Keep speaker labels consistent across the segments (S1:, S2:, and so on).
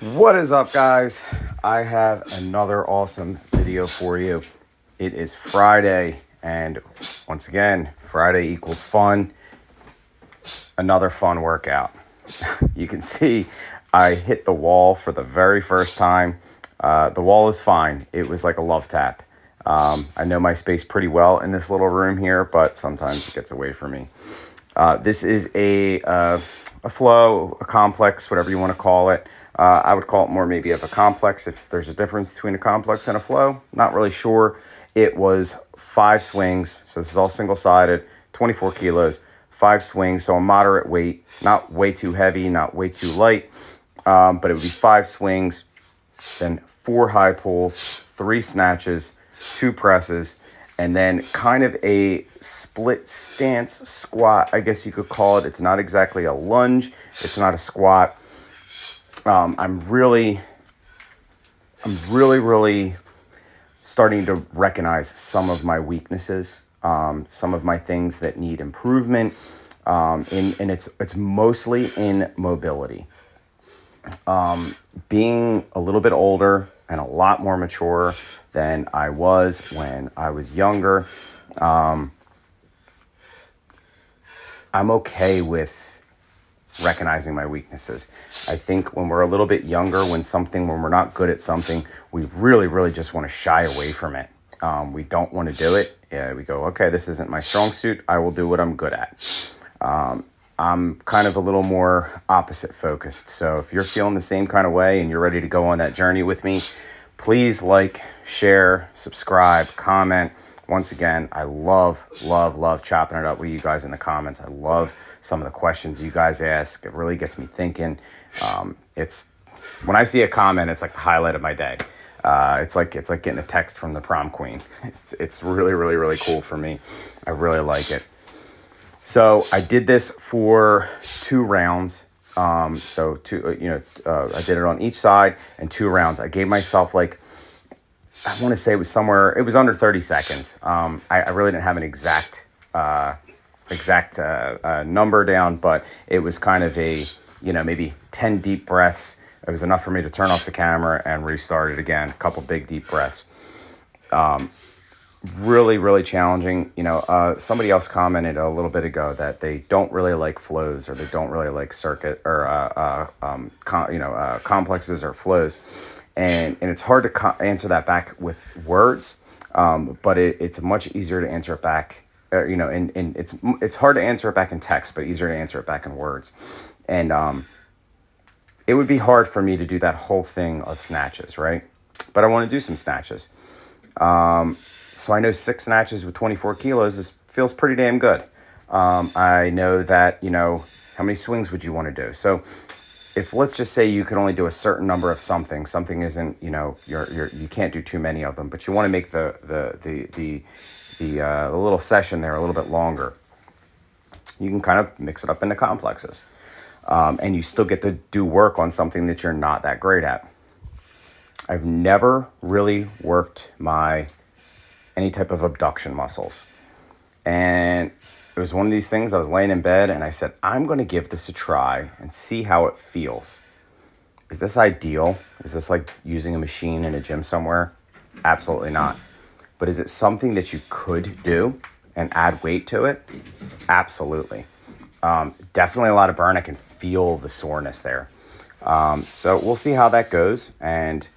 S1: What is up, guys? I have another awesome video for you. It is Friday, and once again, Friday equals fun. Another fun workout. You can see I hit the wall for the very first time. The wall is fine. It was like a love tap. I know my space pretty well in this little room here, but sometimes it gets away from me. This is a flow, a complex, whatever you want to call it. I would call it more maybe of a complex if there's a difference between a complex and a flow. Not really sure. It was 5 swings. So this is all single-sided, 24 kilos, 5 swings. So a moderate weight, not way too heavy, not way too light. But it would be 5 swings, then 4 high pulls, 3 snatches, 2 presses, and then kind of a split stance squat, I guess you could call it. It's not exactly a lunge. It's not a squat. I'm really starting to recognize some of my weaknesses, some of my things that need improvement, and it's mostly in mobility. Being a little bit older and a lot more mature than I was when I was younger, I'm okay with recognizing my weaknesses. I think when we're a little bit younger, when we're not good at something, we really just want to shy away from it. We don't want to do it. We go, okay, this isn't my strong suit. I will do what I'm good at. I'm kind of a little more opposite focused. So if you're feeling the same kind of way and you're ready to go on that journey with me, please like, share, subscribe, comment. Once again, I love chopping it up with you guys in the comments. I love some of the questions you guys ask. It really gets me thinking. It's when I see a comment, it's like the highlight of my day. It's like getting a text from the prom queen. It's really cool for me. I really like it. So I did this for 2 rounds. I did it on each side and 2 rounds. I gave myself I want to say it was under 30 seconds. I really didn't have an exact number down, but it was kind of maybe 10 deep breaths. It was enough for me to turn off the camera and restart it again. A couple big deep breaths. Really challenging. Somebody else commented a little bit ago that they don't really like flows, or they don't really like circuit or complexes or flows, and it's hard to answer that back with words, but it's much easier to answer it back. And it's hard to answer it back in text, but easier to answer it back in words. And it would be hard for me to do that whole thing of snatches, right? But I want to do some snatches. So I know 6 snatches with 24 kilos feels pretty damn good. I know that, how many swings would you want to do? So if let's just say you could only do a certain number of something isn't, you can't do too many of them, but you want to make the little session there a little bit longer. You can kind of mix it up into complexes. And you still get to do work on something that you're not that great at. I've never really worked any type of abduction muscles. And it was one of these things. I was laying in bed and I said, I'm going to give this a try and see how it feels. Is this ideal? Is this like using a machine in a gym somewhere? Absolutely not. But is it something that you could do and add weight to it? Absolutely. Definitely a lot of burn. I can feel the soreness there. So we'll see how that goes. And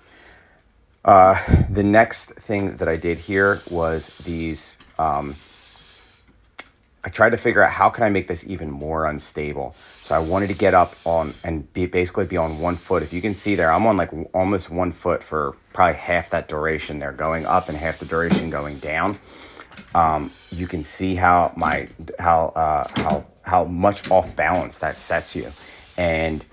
S1: the next thing that I did here was these. I tried to figure out how can I make this even more unstable. So I wanted to get up on and basically be on 1 foot. If you can see there, I'm on like almost 1 foot for probably half that duration there, going up and half the duration going down. You can see how much off balance that sets you, and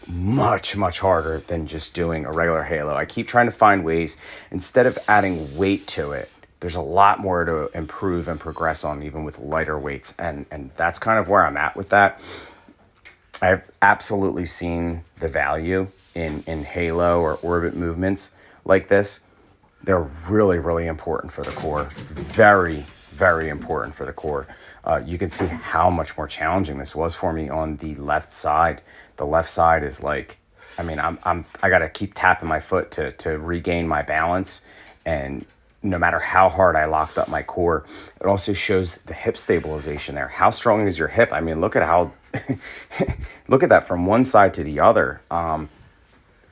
S1: much harder than just doing a regular halo. I keep trying to find ways, instead of adding weight to it, there's a lot more to improve and progress on, even with lighter weights. And that's kind of where I'm at with that. I've absolutely seen the value in halo or orbit movements like this. They're really important for the core. Very important for the core. You can see how much more challenging this was for me on the left side. The left side is like I mean, I got to keep tapping my foot to regain my balance. And no matter how hard I locked up my core, it also shows the hip stabilization there. How strong is your hip? I mean, look at how, look at that from one side to the other.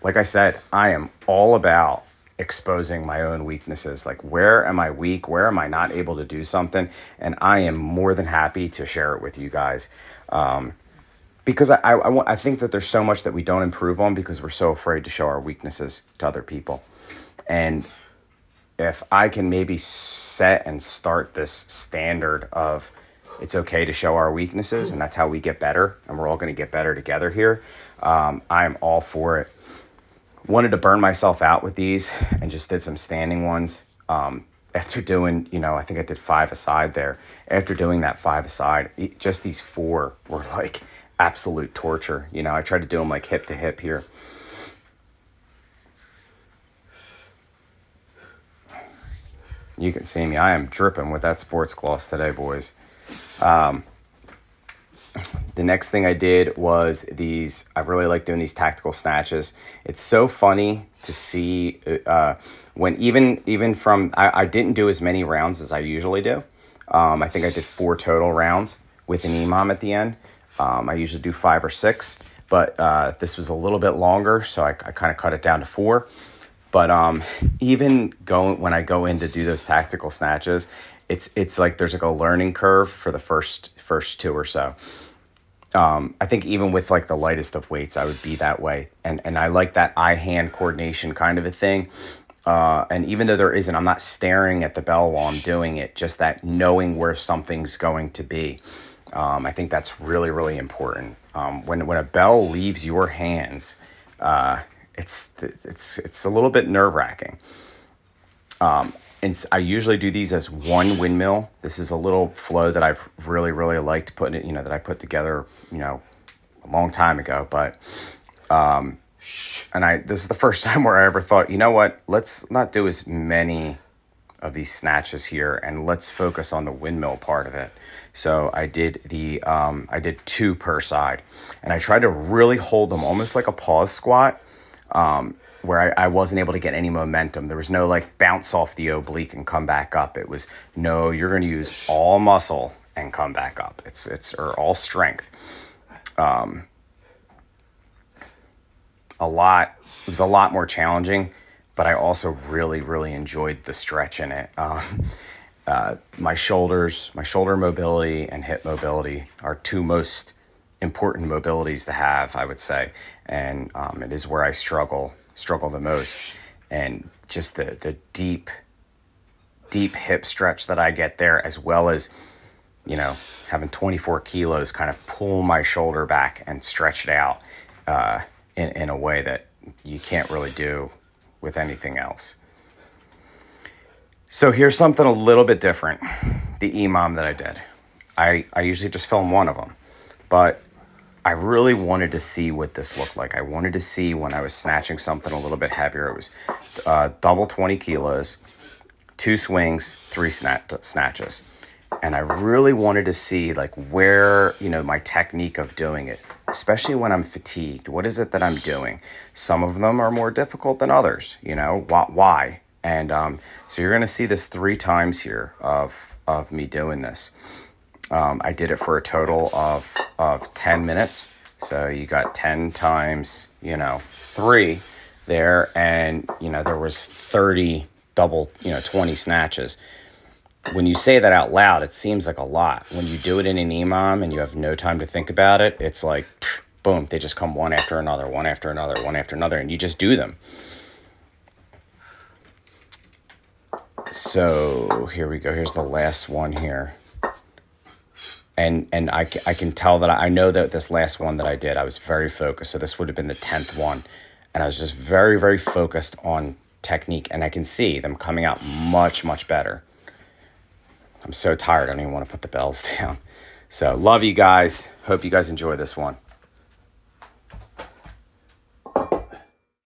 S1: Like I said, I am all about exposing my own weaknesses. Like, where am I weak? Where am I not able to do something? And I am more than happy to share it with you guys. Because I think that there's so much that we don't improve on because we're so afraid to show our weaknesses to other people. And if I can maybe set and start this standard of it's okay to show our weaknesses, and that's how we get better, and we're all going to get better together here, I'm all for it. Wanted to burn myself out with these and just did some standing ones. After doing, I think I did 5 aside there. After doing that 5 aside, just these 4 were like absolute torture. I tried to do them like hip to hip here. You can see me. I am dripping with that sports gloss today, boys. The next thing I did was these. I really like doing these tactical snatches. It's so funny to see when even from I didn't do as many rounds as I usually do. I think I did 4 total rounds with an EMOM at the end. I usually do 5 or 6, but this was a little bit longer, so I kind of cut it down to 4. But even when I go in to do those tactical snatches, it's like there's like a learning curve for the first 2 or so. I think even with like the lightest of weights, I would be that way. And I like that eye-hand coordination kind of a thing. And even though I'm not staring at the bell while I'm doing it, just that knowing where something's going to be. I think that's really, really important. When a bell leaves your hands, it's a little bit nerve-wracking. And I usually do these as one windmill. This is a little flow that I've really, really liked putting it, that I put together, a long time ago. But, this is the first time where I ever thought, you know what, let's not do as many of these snatches here and let's focus on the windmill part of it. So I did I did 2 per side, and I tried to really hold them almost like a pause squat. Where I wasn't able to get any momentum. There was no like bounce off the oblique and come back up. It was, no, you're going to use all muscle and come back up. Or all strength. It was a lot more challenging, but I also really, really enjoyed the stretch in it. My shoulder mobility and hip mobility are 2 most important mobilities to have, I would say. And it is where I struggle the most. And just the deep hip stretch that I get there, as well as, having 24 kilos kind of pull my shoulder back and stretch it out in a way that you can't really do with anything else. So here's something a little bit different. The EMOM that I did. I usually just film one of them, but I really wanted to see what this looked like. I wanted to see when I was snatching something a little bit heavier. It was double 20 kilos, 2 swings, 3 snatches. And I really wanted to see like where, my technique of doing it, especially when I'm fatigued. What is it that I'm doing? Some of them are more difficult than others, why? And so you're going to see this 3 times here of me doing this. I did it for a total of 10 minutes. So you got 10 times, 3 there. And, there was 30 double, 20 snatches. When you say that out loud, it seems like a lot. When you do it in an EMOM and you have no time to think about it, it's like, boom, they just come one after another, one after another, one after another, and you just do them. So here we go. Here's the last one here. And I can tell that I know that this last one that I did, I was very focused. So this would have been the 10th one. And I was just very, very focused on technique. And I can see them coming out much, much better. I'm so tired. I don't even want to put the bells down. So love you guys. Hope you guys enjoy this one.